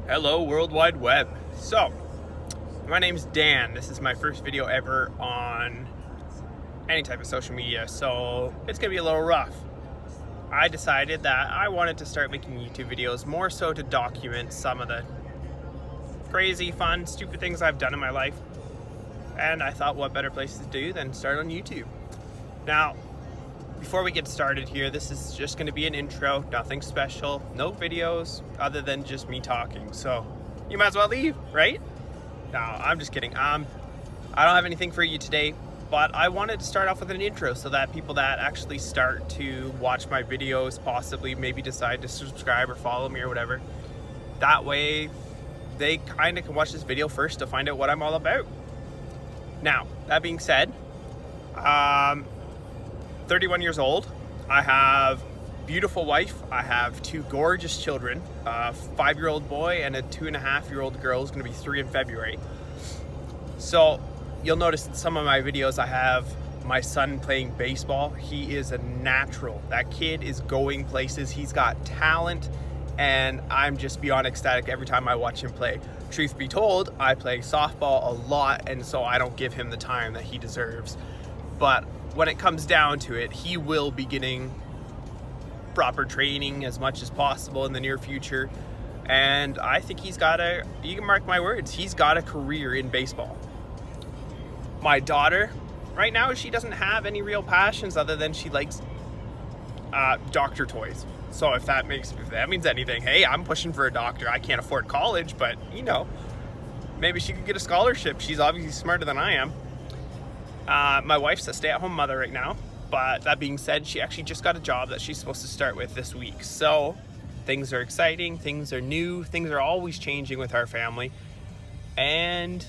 Hello, World Wide Web. So, my name's Dan. This is my first video ever on any type of social media, so it's gonna be a little rough. I decided that I wanted to start making YouTube videos more so to document some of the crazy, fun, stupid things I've done in my life. And I thought, what better place to do than start on YouTube? Now, before we get started here, this is just going to be an intro, nothing special, no videos other than just me talking. So you might as well leave, right? No, I'm just kidding. I don't have anything for you today, but I wanted to start off with an intro so that people that actually start to watch my videos possibly maybe decide to subscribe or follow me or whatever. That way they kind of can watch this video first to find out what I'm all about. Now, that being said, 31 years old. I have a beautiful wife. I have two gorgeous children, a 5-year-old boy and a 2.5-year-old girl who's going to be 3 in February. So you'll notice in some of my videos I have my son playing baseball. He is a natural. That kid is going places. He's got talent, and I'm just beyond ecstatic every time I watch him play. Truth be told, I play softball a lot, and so I don't give him the time that he deserves. But when it comes down to it, he will be getting proper training as much as possible in the near future. And I think he's got you can mark my words, he's got a career in baseball. My daughter, right now, she doesn't have any real passions other than she likes doctor toys. So if that means anything, hey, I'm pushing for a doctor. I can't afford college, but maybe she could get a scholarship. She's obviously smarter than I am. My wife's a stay-at-home mother right now, but that being said, she actually just got a job that she's supposed to start with this week. So things are exciting, things are new, things are always changing with our family, and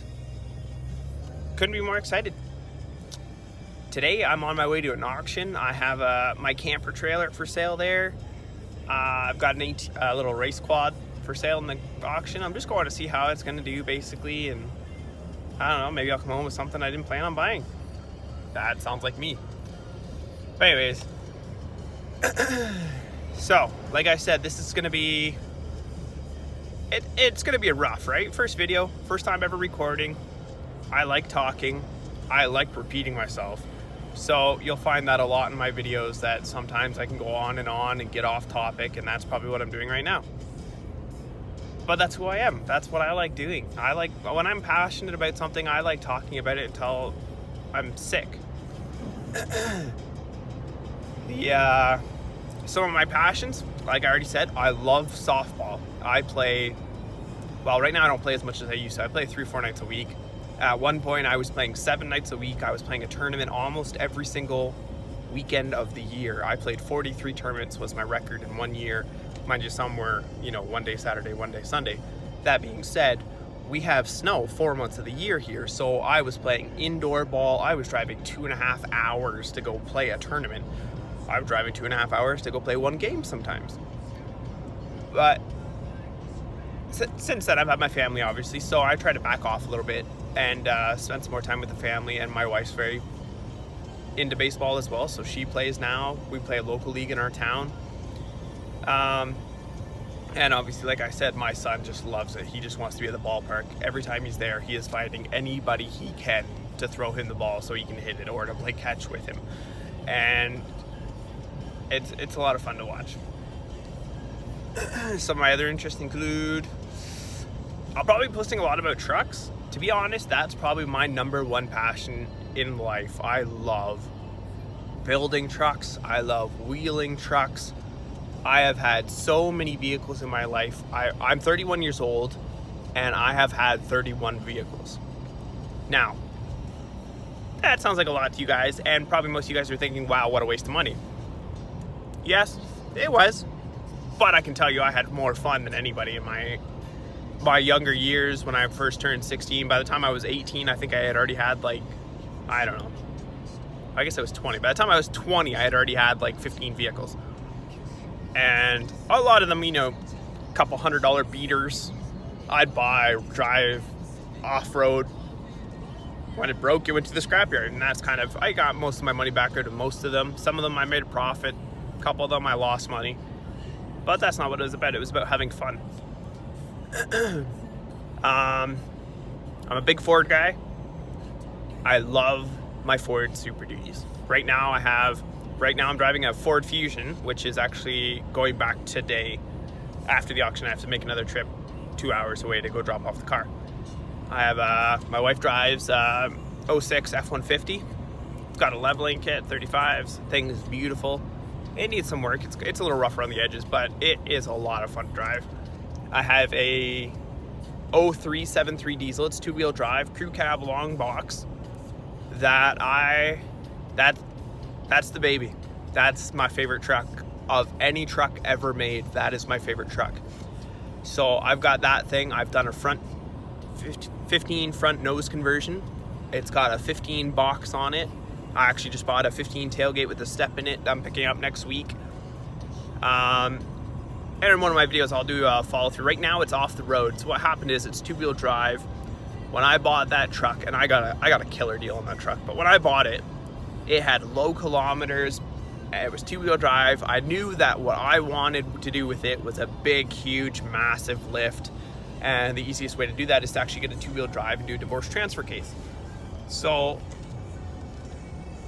couldn't be more excited. Today I'm on my way to an auction. I have my camper trailer for sale there. I've got a little race quad for sale in the auction. I'm just going to see how it's going to do basically, and I don't know, maybe I'll come home with something I didn't plan on buying. That sounds like me. But anyways, so like I said, this is gonna be it's gonna be a rough, right? First video, first time ever recording. I like talking, I like repeating myself, so you'll find that a lot in my videos, that sometimes I can go on and get off topic, and that's probably what I'm doing right now. But that's who I am. That's what I like doing. I like, when I'm passionate about something, I like talking about it until I'm sick. Some of my passions, like I already said, I love softball. Right now I don't play as much as I used to. I play 3-4 nights a week. At one point I was playing 7 nights a week. I was playing a tournament almost every single weekend of the year. I played 43 tournaments was my record in 1 year. Mind you, some were, one day Saturday, one day Sunday. That being said, we have snow 4 months of the year here, so I was playing indoor ball. I was driving 2.5 hours to go play a tournament. I was driving 2.5 hours to go play one game sometimes. But since then, I've had my family, obviously, so I try to back off a little bit and spend some more time with the family. And my wife's very into baseball as well, so she plays now. We play a local league in our town. And obviously, like I said, my son just loves it. He just wants to be at the ballpark. Every time he's there, he is finding anybody he can to throw him the ball so he can hit it or to play catch with him. And it's a lot of fun to watch. Some of my other interests include, I'll probably be posting a lot about trucks. To be honest, that's probably my #1 passion in life. I love building trucks. I love wheeling trucks. I have had so many vehicles in my life. I'm 31 years old, and I have had 31 vehicles. Now, that sounds like a lot to you guys, and probably most of you guys are thinking, wow, what a waste of money. Yes, it was, but I can tell you I had more fun than anybody in my younger years. When I first turned 16, by the time I was 18, I think I had already had I don't know, I guess I was 20. By the time I was 20, I had already had 15 vehicles. And a lot of them, couple $100 beaters. I'd buy, drive, off-road. When it broke, it went to the scrapyard, and that's I got most of my money back out of most of them. Some of them I made a profit. A couple of them I lost money. But that's not what it was about. It was about having fun. I'm a big Ford guy. I love my Ford Super Duties. Right now I'm driving a Ford Fusion, which is actually going back today. After the auction, I have to make another trip 2 hours away to go drop off the car. I have my wife drives 06 F-150. It's got a leveling kit, 35s. Thing is beautiful. It needs some work. It's a little rough around the edges, but it is a lot of fun to drive. I have a 03 7.3 diesel. It's 2-wheel drive, crew cab, long box. That's the baby. That's my favorite truck of any truck ever made. That is my favorite truck. So I've got that thing. I've done a 15 front nose conversion. It's got a 15 box on it. I actually just bought a 15 tailgate with a step in it that I'm picking up next week. And in one of my videos I'll do a follow through. Right now it's off the road. So what happened is it's 2-wheel drive. When I bought that truck, and I got a killer deal on that truck, but when I bought it, it had low kilometers. It was 2-wheel drive. I knew that what I wanted to do with it was a big, huge, massive lift. And the easiest way to do that is to actually get a 2-wheel drive and do a divorce transfer case. So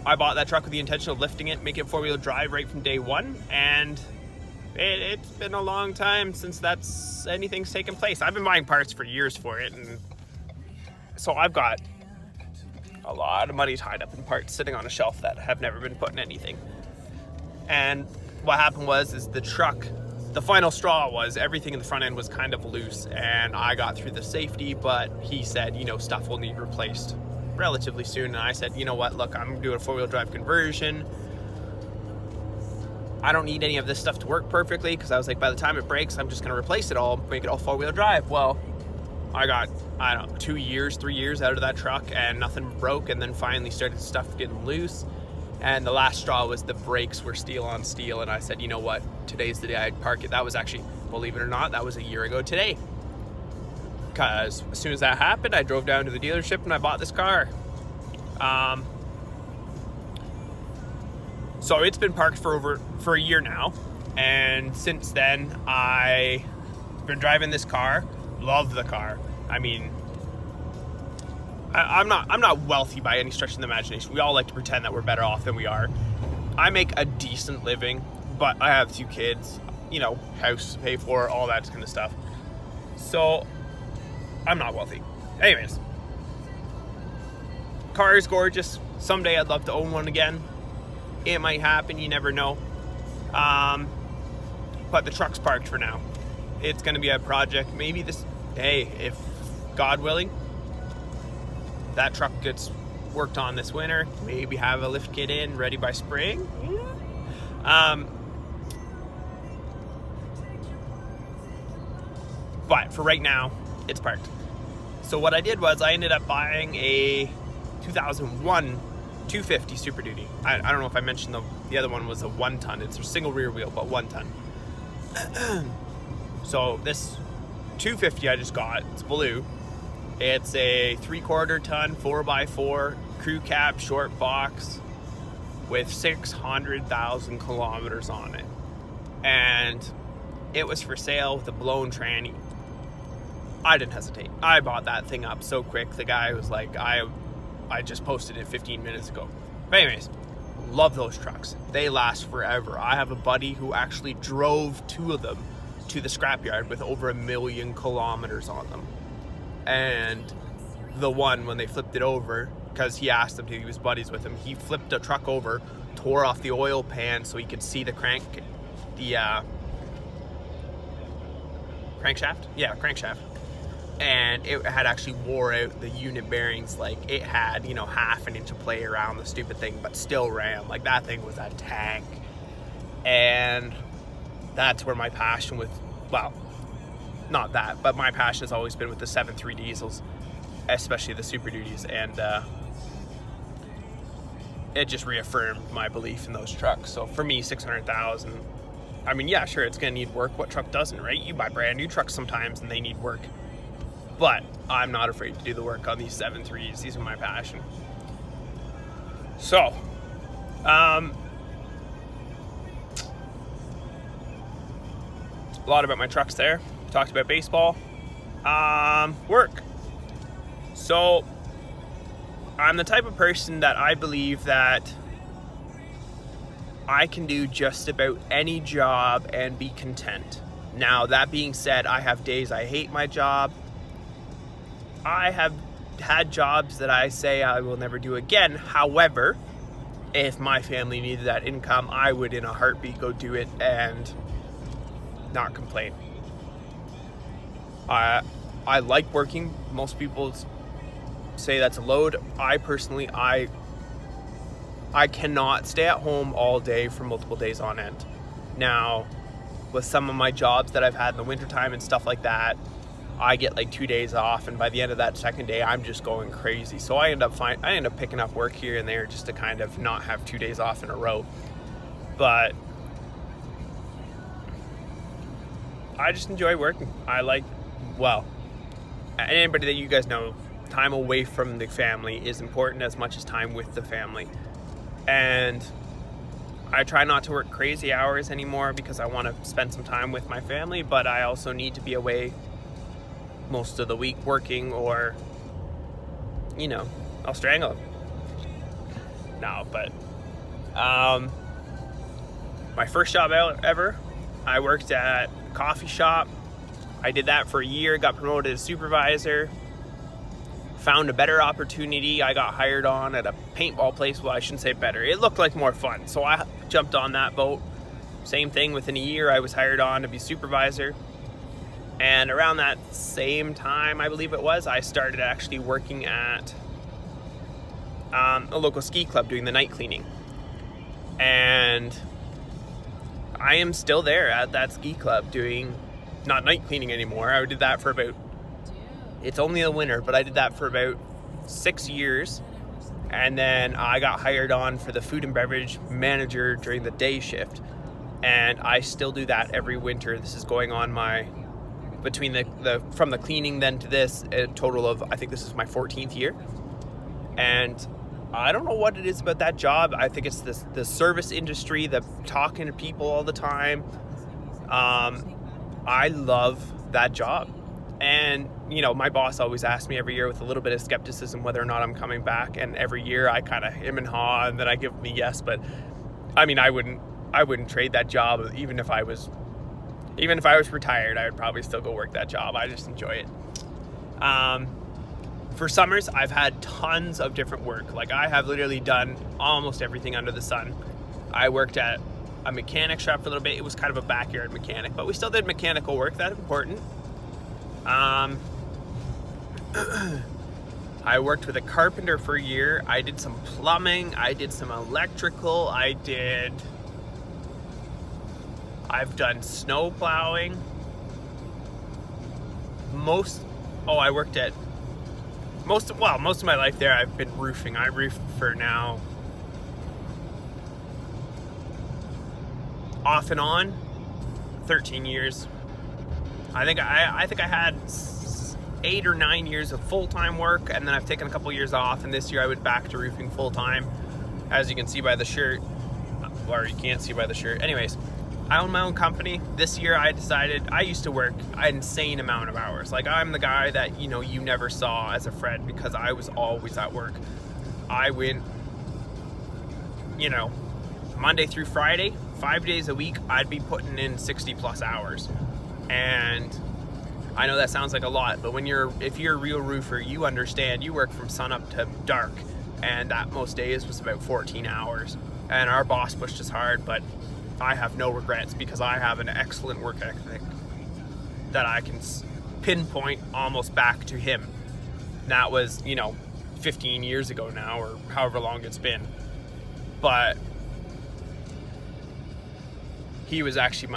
I bought that truck with the intention of lifting it, making it 4-wheel drive right from day one. And it's been a long time since anything's taken place. I've been buying parts for years for it. And so I've got a lot of money tied up in parts sitting on a shelf that have never been put in anything. And what happened is the truck, the final straw was everything in the front end was kind of loose, and I got through the safety, but he said, stuff will need replaced relatively soon. And I said, you know what, look, I'm doing a 4-wheel drive conversion. I don't need any of this stuff to work perfectly, because I was like, by the time it breaks, I'm just going to replace it all, make it all 4-wheel drive. Well, I got, 2 years, 3 years out of that truck, and nothing broke, and then finally started stuff getting loose. And the last straw was the brakes were steel on steel, and I said, you know what, today's the day I'd park it. That was actually, believe it or not, that was a year ago today. Because as soon as that happened, I drove down to the dealership and I bought this car. So it's been parked for a year now, and since then I've been driving this car. Love the car. I mean, I'm not wealthy by any stretch of the imagination. We all like to pretend that we're better off than we are. I make a decent living, but I have 2 kids, house to pay for, all that kind of stuff. So I'm not wealthy. Anyways, car is gorgeous. Someday I'd love to own one again. It might happen, you never know. But the truck's parked for now. It's going to be a project. Maybe if God willing, that truck gets worked on this winter. Maybe have a lift kit in, ready by spring. But for right now, it's parked. So what I did was I ended up buying a 2001 250 Super Duty. I don't know if I mentioned the other one was a 1-ton. It's a single rear wheel, but 1-ton. So this 250 I just got, it's blue. It's a 3/4 ton 4x4 crew cab short box with 600,000 kilometers on it. And it was for sale with a blown tranny. I didn't hesitate. I bought that thing up so quick. The guy was like, I just posted it 15 minutes ago. But anyways, love those trucks. They last forever. I have a buddy who actually drove 2 of them to the scrapyard with over 1 million kilometers on them. And the one, when they flipped it over, because he asked him to, he was buddies with him, he flipped a truck over, tore off the oil pan so he could see the crankshaft? Yeah, crankshaft. And it had actually wore out the unit bearings. Like, it had, half an inch of play around the stupid thing, but still ran. Like, that thing was a tank. And that's where my passion not that, but my passion has always been with the 7.3 diesels, especially the Super Duties, and it just reaffirmed my belief in those trucks. So for me, 600,000, I mean, yeah, sure, it's gonna need work. What truck doesn't, right? You buy brand new trucks sometimes and they need work, but I'm not afraid to do the work on these 7.3s. These are my passion. So, a lot about my trucks there. Talked about baseball. Work. So I'm the type of person that I believe that I can do just about any job and be content. Now, that being said, I have days I hate my job. I have had jobs that I say I will never do again. However, if my family needed that income, I would in a heartbeat go do it and not complain. I like working. Most people say that's a load. I personally, I cannot stay at home all day for multiple days on end. Now, with some of my jobs that I've had in the wintertime and stuff like that, I get like 2 days off, and by the end of that second day, I'm just going crazy. So I end up picking up work here and there just to kind of not have 2 days off in a row. But I just enjoy working. Anybody that you guys know, time away from the family is important as much as time with the family. And I try not to work crazy hours anymore because I want to spend some time with my family, but I also need to be away most of the week working, or, I'll strangle them. No, but my first job ever, I worked at a coffee shop. I did that for a year, got promoted as supervisor, found a better opportunity. I got hired on at a paintball place. Well, I shouldn't say better. It looked like more fun. So I jumped on that boat. Same thing, within a year, I was hired on to be supervisor. And around that same time, I believe it was, I started actually working at a local ski club doing the night cleaning. And I am still there at that ski club doing, not night cleaning anymore. I did that for about, it's only the winter, but I did that for about 6 years. And then I got hired on for the food and beverage manager during the day shift. And I still do that every winter. This is going on between from the cleaning then to this, a total of, I think this is my 14th year. And I don't know what it is about that job. I think it's the service industry, the talking to people all the time. I love that job. And, my boss always asks me every year with a little bit of skepticism whether or not I'm coming back. And every year I kind of hem and haw, and then I give me yes. But I mean, I wouldn't trade that job. Even if I was retired, I would probably still go work that job. I just enjoy it. For summers, I've had tons of different work. Like, I have literally done almost everything under the sun. I worked at a mechanic shop for a little bit. It was kind of a backyard mechanic, but we still did mechanical work. That's important. I worked with a carpenter for a year. I did some plumbing. I did some electrical. I've done snow plowing. Most of my life there I've been roofing. I roofed for now off and on 13 years. I think I had 8 or 9 years of full-time work, and then I've taken a couple years off, and this year I went back to roofing full-time, as you can see by the shirt, or you can't see by the shirt. Anyways, I own my own company. This year I decided, I used to work an insane amount of hours. Like, I'm the guy that, you never saw as a friend because I was always at work. I went, Monday through Friday, 5 days a week, I'd be putting in 60 plus hours. And I know that sounds like a lot, but if you're a real roofer, you understand you work from sun up to dark. And that most days was about 14 hours. And our boss pushed us hard, but I have no regrets because I have an excellent work ethic that I can pinpoint almost back to him. That was, 15 years ago now, or however long it's been. But he was actually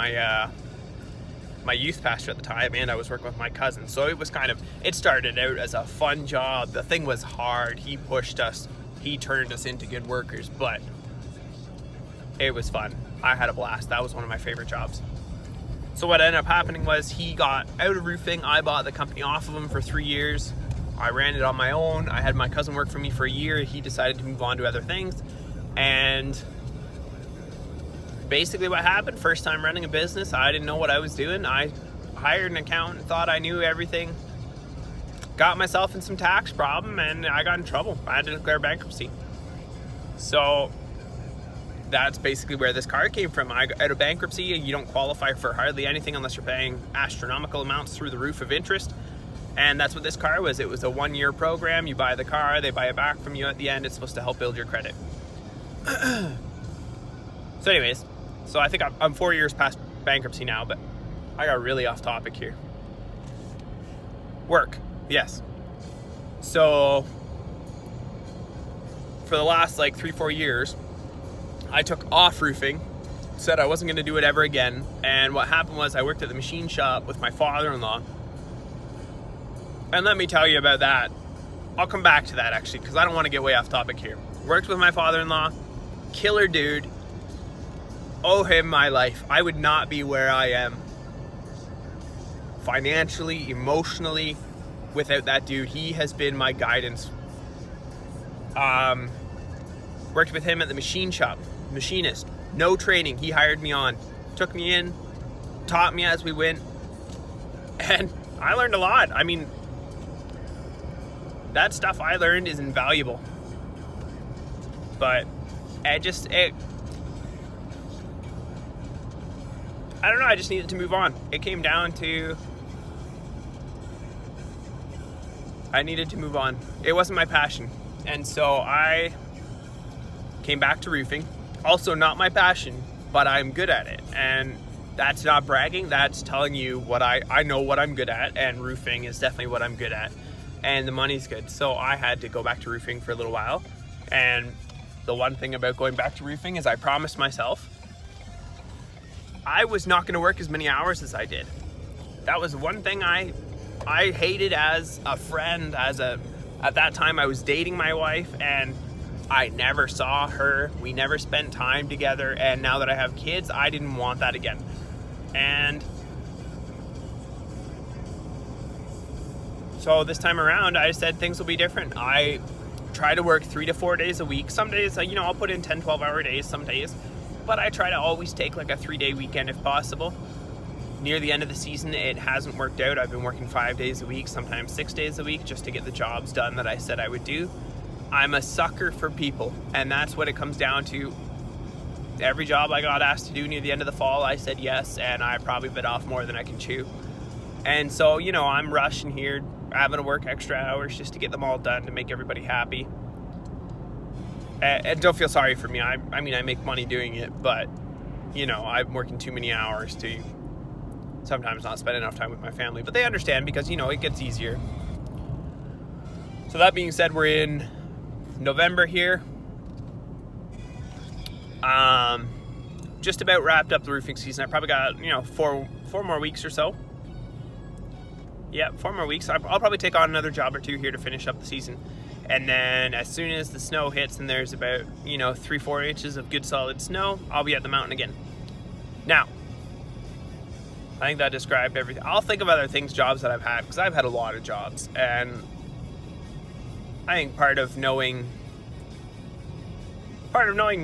my youth pastor at the time, and I was working with my cousin. So it started out as a fun job. The thing was hard. He pushed us. He turned us into good workers, but it was fun. I had a blast. That was one of my favorite jobs. So what ended up happening was he got out of roofing. I bought the company off of him for 3 years. I ran it on my own. I had my cousin work for me for a year. He decided to move on to other things. And basically what happened, first time running a business, I didn't know what I was doing. I hired an accountant, thought I knew everything. got myself in some tax problem and I got in trouble. I had to declare bankruptcy. So that's basically where this car came from. I got out of bankruptcy. You don't qualify for hardly anything unless you're paying astronomical amounts through the roof of interest. And that's what this car was. It was a 1-year program. You buy the car, they buy it back from you at the end. It's supposed to help build your credit. So anyways, so I think I'm 4 years past bankruptcy now, but I got really off topic here. Work, yes. So for the last like 3-4 years, I took off roofing, said I wasn't gonna do it ever again. And what happened was I worked at the machine shop with my father-in-law. And let me tell you about that. I'll come back to that actually, because I don't want to get way off topic here. Worked with my father-in-law, killer dude. Owe him my life. I would not be where I am financially, emotionally, without that dude. He has been my guidance. Worked with him at the machine shop, machinist, no training. He hired me on, took me in, taught me as we went, and I learned a lot. I mean, that stuff I learned is invaluable. But I don't know, I just needed to move on. It came down to I needed to move on. It wasn't my passion. And so I came back to roofing. Also not my passion, but I'm good at it. And that's not bragging, that's telling you what I know what I'm good at, and roofing is definitely what I'm good at. And the money's good. So I had to go back to roofing for a little while. And the one thing about going back to roofing is I promised myself I was not going to work as many hours as I did. That was one thing I hated as a friend. At that time I was dating my wife and I never saw her. We never spent time together. And now that I have kids, I didn't want that again. And so this time around, I said things will be different. I try to work 3 to 4 days a week. Some days, I'll put in 10, 12-hour days some days. But I try to always take like a 3-day weekend if possible. Near the end of the season, it hasn't worked out. I've been working 5 days a week, sometimes 6 days a week, just to get the jobs done that I said I would do. I'm a sucker for people, and that's what it comes down to. Every job I got asked to do near the end of the fall, I said yes, and I probably bit off more than I can chew. And so, I'm rushing here, having to work extra hours just to get them all done to make everybody happy. And don't feel sorry for me. I mean, I make money doing it, but, I'm working too many hours to sometimes not spend enough time with my family. But they understand because, it gets easier. So that being said, we're in November here. Just about wrapped up the roofing season. I probably got, four more weeks or so. Yeah, 4 more weeks. I'll probably take on another job or two here to finish up the season. And then as soon as the snow hits and there's about, 3-4 inches of good solid snow, I'll be at the mountain again. Now, I think that described everything. I'll think of other things, jobs that I've had, because I've had a lot of jobs. And I think part of knowing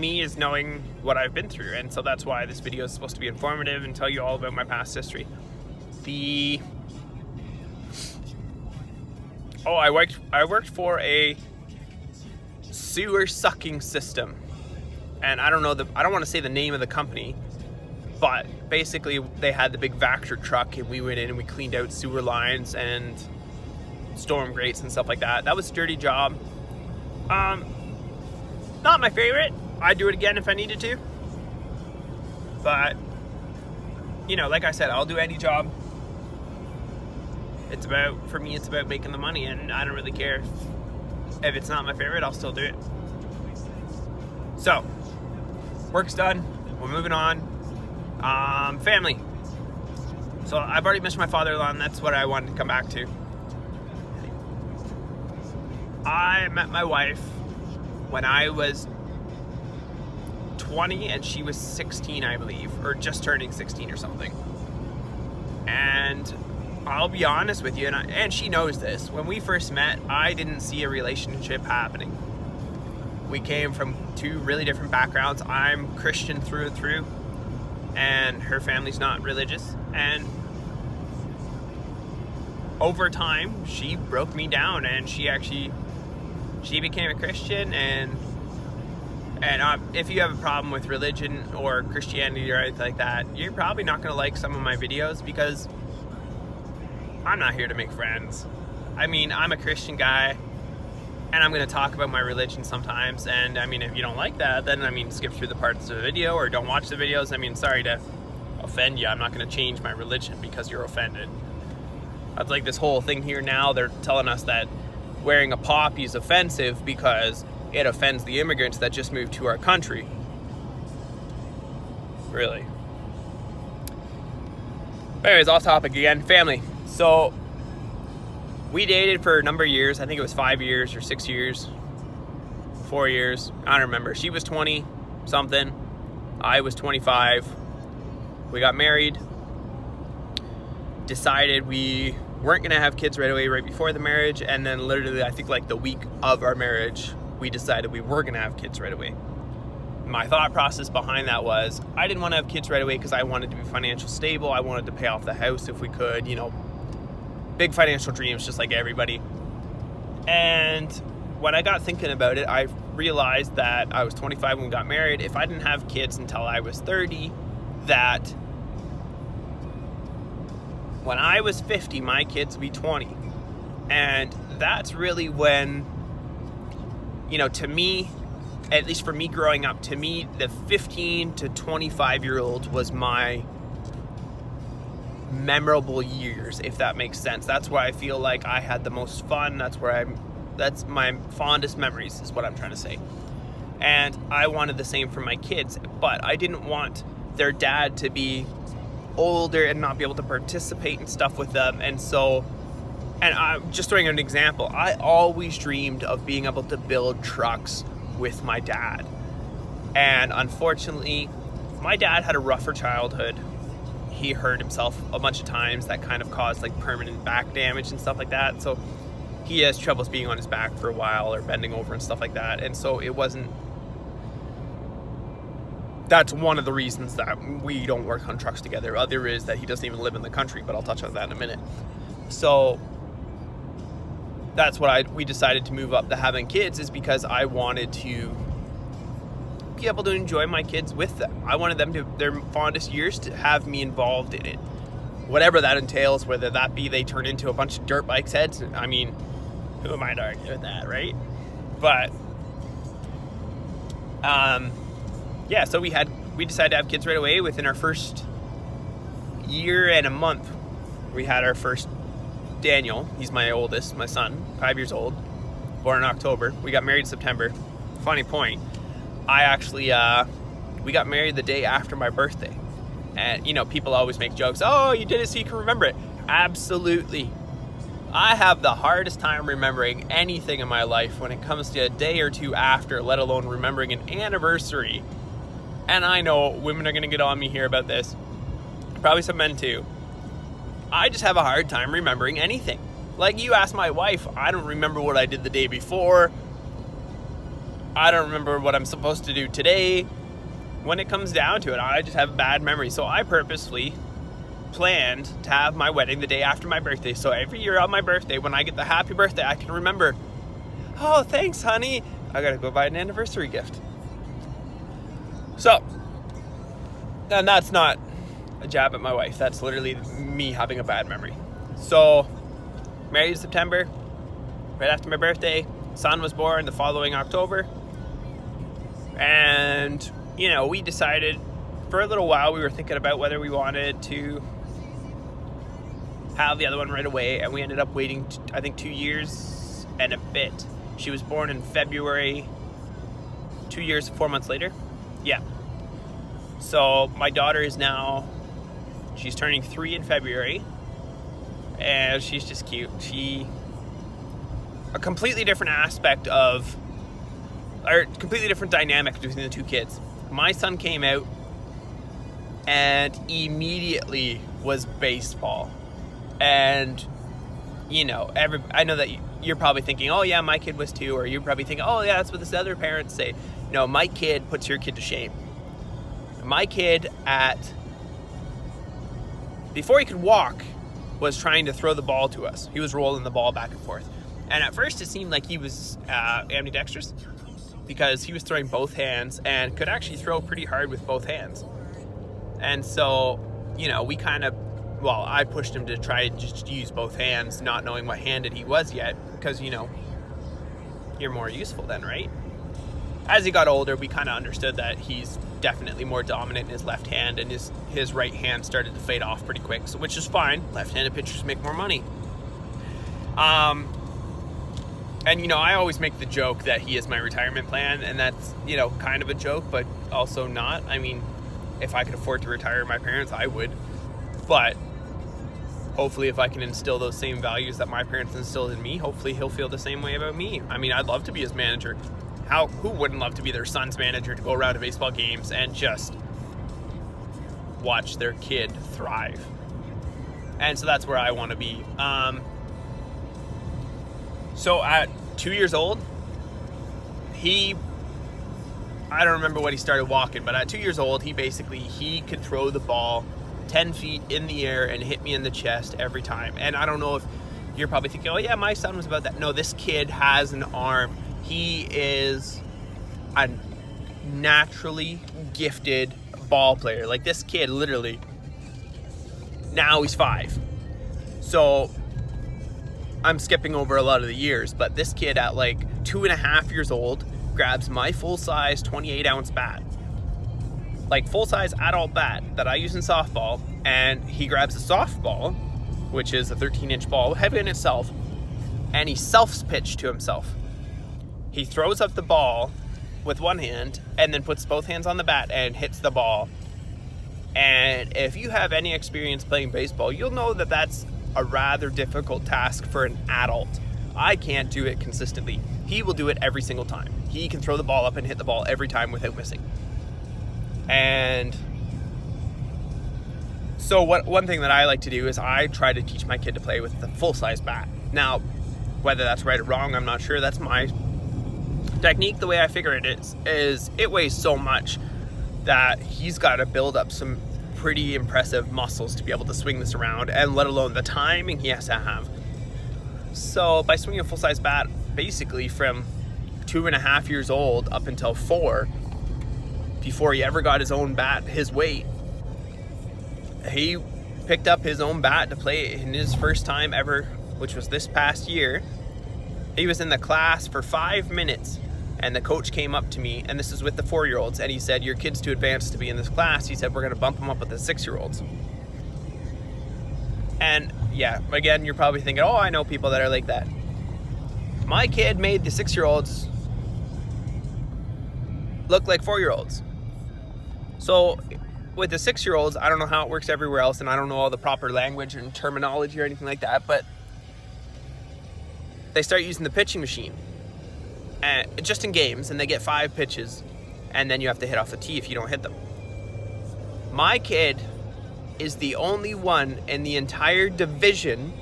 me is knowing what I've been through. And so that's why this video is supposed to be informative and tell you all about my past history. I worked for a sewer sucking system, and I don't want to say the name of the company, but basically they had the big Vactor truck, and we went in and we cleaned out sewer lines and storm grates and stuff like that. That was a dirty job. Not my favorite. I'd do it again if I needed to, but like I said, I'll do any job. For me, it's about making the money, and I don't really care if it's not my favorite. I'll still do it. So, work's done. We're moving on. Family. So I've already missed my father-in-law, and that's what I wanted to come back to. I met my wife when I was 20, and she was 16, I believe, or just turning 16 or something. And I'll be honest with you, and she knows this. When we first met, I didn't see a relationship happening. We came from 2 really different backgrounds. I'm Christian through and through, and her family's not religious. And over time, she broke me down, and she became a Christian. And if you have a problem with religion or Christianity or anything like that, you're probably not going to like some of my videos, because I'm not here to make friends. I mean, I'm a Christian guy, and I'm going to talk about my religion sometimes. And I mean, if you don't like that, then I mean, skip through the parts of the video or don't watch the videos. I mean, sorry to offend you. I'm not going to change my religion because you're offended. That's like this whole thing here now. They're telling us that wearing a poppy is offensive because it offends the immigrants that just moved to our country. Really. But anyways, off topic again. Family. So we dated for a number of years. I think it was 5 years or 6 years, 4 years. I don't remember. She was 20 something. I was 25. We got married. Decided we weren't going to have kids right away, right before the marriage. And then literally, I think like the week of our marriage, we decided we were going to have kids right away. My thought process behind that was I didn't want to have kids right away because I wanted to be financially stable. I wanted to pay off the house if we could, you know, big financial dreams, just like everybody. And when I got thinking about it, I realized that I was 25 when we got married. If I didn't have kids until I was 30, that when I was 50, my kids would be 20. And that's really when, you know, to me, at least for me growing up, to me, the 15 to 25-year-old was my memorable years, if that makes sense. That's where I feel like I had the most fun. That's my fondest memories, is what I'm trying to say. And I wanted the same for my kids, but I didn't want their dad to be older and not be able to participate in stuff with them. And so, and I'm just throwing an example, I always dreamed of being able to build trucks with my dad. And unfortunately, my dad had a rougher childhood. He hurt himself a bunch of times that kind of caused like permanent back damage and stuff like that. So he has troubles being on his back for a while or bending over and stuff like that. And so that's one of the reasons that we don't work on trucks together. Other is that he doesn't even live in the country, but I'll touch on that in a minute. So that's what we decided to move up to having kids, is because I wanted to be able to enjoy my kids with them. I wanted them to, their fondest years, to have me involved in it. Whatever that entails, whether that be they turn into a bunch of dirt bikes heads. I mean, who am I to argue with that, right? But, yeah, so we decided to have kids right away. Within our first year and a month, we had our first Daniel. He's my oldest, my son, 5 years old, born in October. We got married in September. Funny point, I actually, we got married the day after my birthday. And, you know, people always make jokes, oh, you did it so you can remember it. Absolutely. I have the hardest time remembering anything in my life when it comes to a day or two after, let alone remembering an anniversary. And I know women are going to get on me here about this. Probably some men too. I just have a hard time remembering anything. Like, you ask my wife, I don't remember what I did the day before. I don't remember what I'm supposed to do today. When it comes down to it, I just have bad memory. So I purposely planned to have my wedding the day after my birthday. So every year on my birthday, when I get the happy birthday, I can remember, oh, thanks, honey. I gotta go buy an anniversary gift. So, and that's not a jab at my wife. That's literally me having a bad memory. So, married in September, right after my birthday. Son was born the following October. And, you know, we decided for a little while, we were thinking about whether we wanted to have the other one right away. And we ended up waiting, I think, 2 years and a bit. She was born in February, 2 years, 4 months later. Yeah. So my daughter is now, she's turning 3 in February, and she's just cute. A completely different aspect of, or completely different dynamic between the two kids. My son came out and immediately was baseball. And, you know, I know that you're probably thinking, oh yeah, my kid was too, or you're probably thinking, oh yeah, that's what this other parents say. No, my kid puts your kid to shame. My kid before he could walk, was trying to throw the ball to us. He was rolling the ball back and forth. And at first it seemed like he was ambidextrous, because he was throwing both hands and could actually throw pretty hard with both hands. And so, we kind of, I pushed him to try and just use both hands, not knowing what handed he was yet, because, you're more useful then, right? As he got older, we kind of understood that he's definitely more dominant in his left hand, and his right hand started to fade off pretty quick, which is fine. Left-handed pitchers make more money. And, I always make the joke that he is my retirement plan, and that's, kind of a joke, but also not. I mean, if I could afford to retire my parents, I would. But hopefully if I can instill those same values that my parents instilled in me, hopefully he'll feel the same way about me. I mean, I'd love to be his manager. Who wouldn't love to be their son's manager, to go around to baseball games and just watch their kid thrive? And so that's where I want to be. So at 2 years old, I don't remember when he started walking, but at 2 years old, he could throw the ball 10 feet in the air and hit me in the chest every time. And I don't know if you're probably thinking, oh yeah, my son was about that. No, this kid has an arm. He is a naturally gifted ball player. Like, this kid, literally, now he's 5. So I'm skipping over a lot of the years, but this kid at like 2.5 years old grabs my full-size 28-ounce bat, like full-size adult bat that I use in softball, and he grabs a softball, which is a 13-inch ball, heavy in itself, and he self-pitch to himself. He throws up the ball with one hand and then puts both hands on the bat and hits the ball. And if you have any experience playing baseball, you'll know that that's a rather difficult task for an adult. I can't do it consistently. He will do it every single time. He can throw the ball up and hit the ball every time without missing. And so one thing that I like to do is I try to teach my kid to play with the full-size bat. Now, whether that's right or wrong, I'm not sure. That's my technique. The way I figure it is it weighs so much that he's got to build up some pretty impressive muscles to be able to swing this around, and let alone the timing he has to have. So by swinging a full-size bat, basically from 2.5 years old up until 4, before he ever got his own bat, his weight, he picked up his own bat to play in his first time ever, which was this past year. He was in the class for 5 minutes, and the coach came up to me, and this is with the 4-year-olds, and he said, "Your kid's too advanced to be in this class." He said, "We're going to bump him up with the 6-year-olds." And yeah, again, you're probably thinking, oh, I know people that are like that. My kid made the 6-year-olds look like 4-year-olds. So with the 6-year-olds, I don't know how it works everywhere else, and I don't know all the proper language and terminology or anything like that, but they start using the pitching machine, and just in games, and they get 5 pitches, and then you have to hit off the tee if you don't hit them. My kid is the only one in the entire division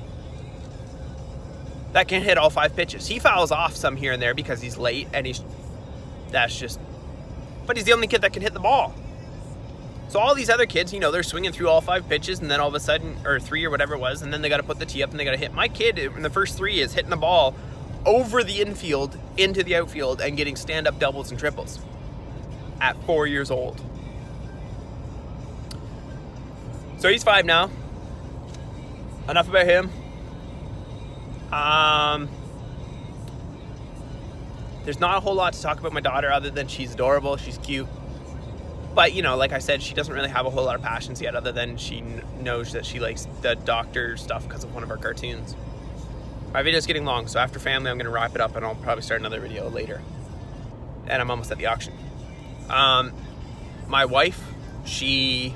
that can hit all 5 pitches. He fouls off some here and there because he's late, and but he's the only kid that can hit the ball. So all these other kids, they're swinging through all 5 pitches, and then all of a sudden, or 3 or whatever it was, and then they got to put the tee up and they got to hit. My kid in the first 3 is hitting the ball over the infield into the outfield and getting stand-up doubles and triples at 4 years old. So he's 5 now. Enough about him. There's not a whole lot to talk about my daughter other than she's adorable, she's cute. But, like I said, she doesn't really have a whole lot of passions yet, other than she knows that she likes the doctor stuff because of one of our cartoons. My video's getting long, so after family, I'm going to wrap it up, and I'll probably start another video later. And I'm almost at the auction. My wife, she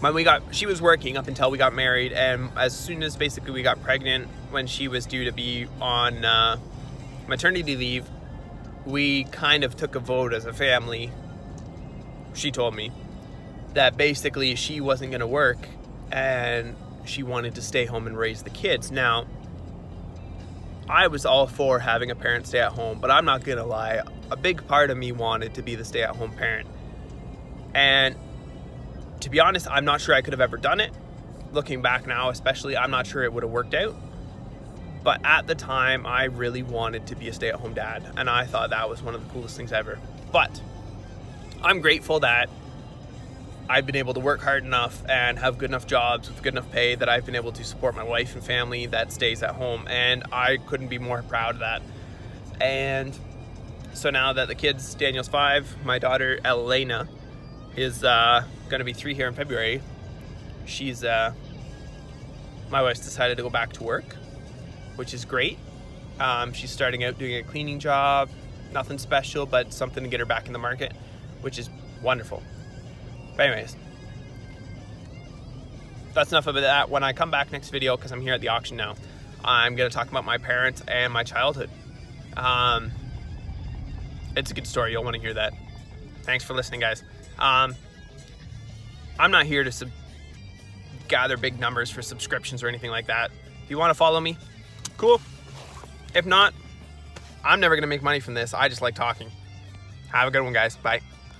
was working up until we got married, and as soon as basically we got pregnant, when she was due to be on maternity leave, we kind of took a vote as a family. She told me that basically she wasn't going to work and she wanted to stay home and raise the kids. Now, I was all for having a parent stay at home, but I'm not going to lie, a big part of me wanted to be the stay-at-home parent. And To be honest, I'm not sure I could have ever done it. Looking back now, especially, I'm not sure it would have worked out. But at the time, I really wanted to be a stay-at-home dad, and I thought that was one of the coolest things ever. But I'm grateful that I've been able to work hard enough and have good enough jobs with good enough pay that I've been able to support my wife and family that stays at home, and I couldn't be more proud of that. And so now that the kids, Daniel's 5, my daughter Elena is going to be 3 here in February, she's my wife's decided to go back to work, which is great. She's starting out doing a cleaning job, nothing special, but something to get her back in the market, which is wonderful. But anyways, that's enough about that. When I come back next video, because I'm here at the auction now, I'm going to talk about my parents and my childhood. It's a good story. You'll want to hear that. Thanks for listening, guys. I'm not here to gather big numbers for subscriptions or anything like that. If you want to follow me, cool. If not, I'm never going to make money from this. I just like talking. Have a good one, guys. Bye.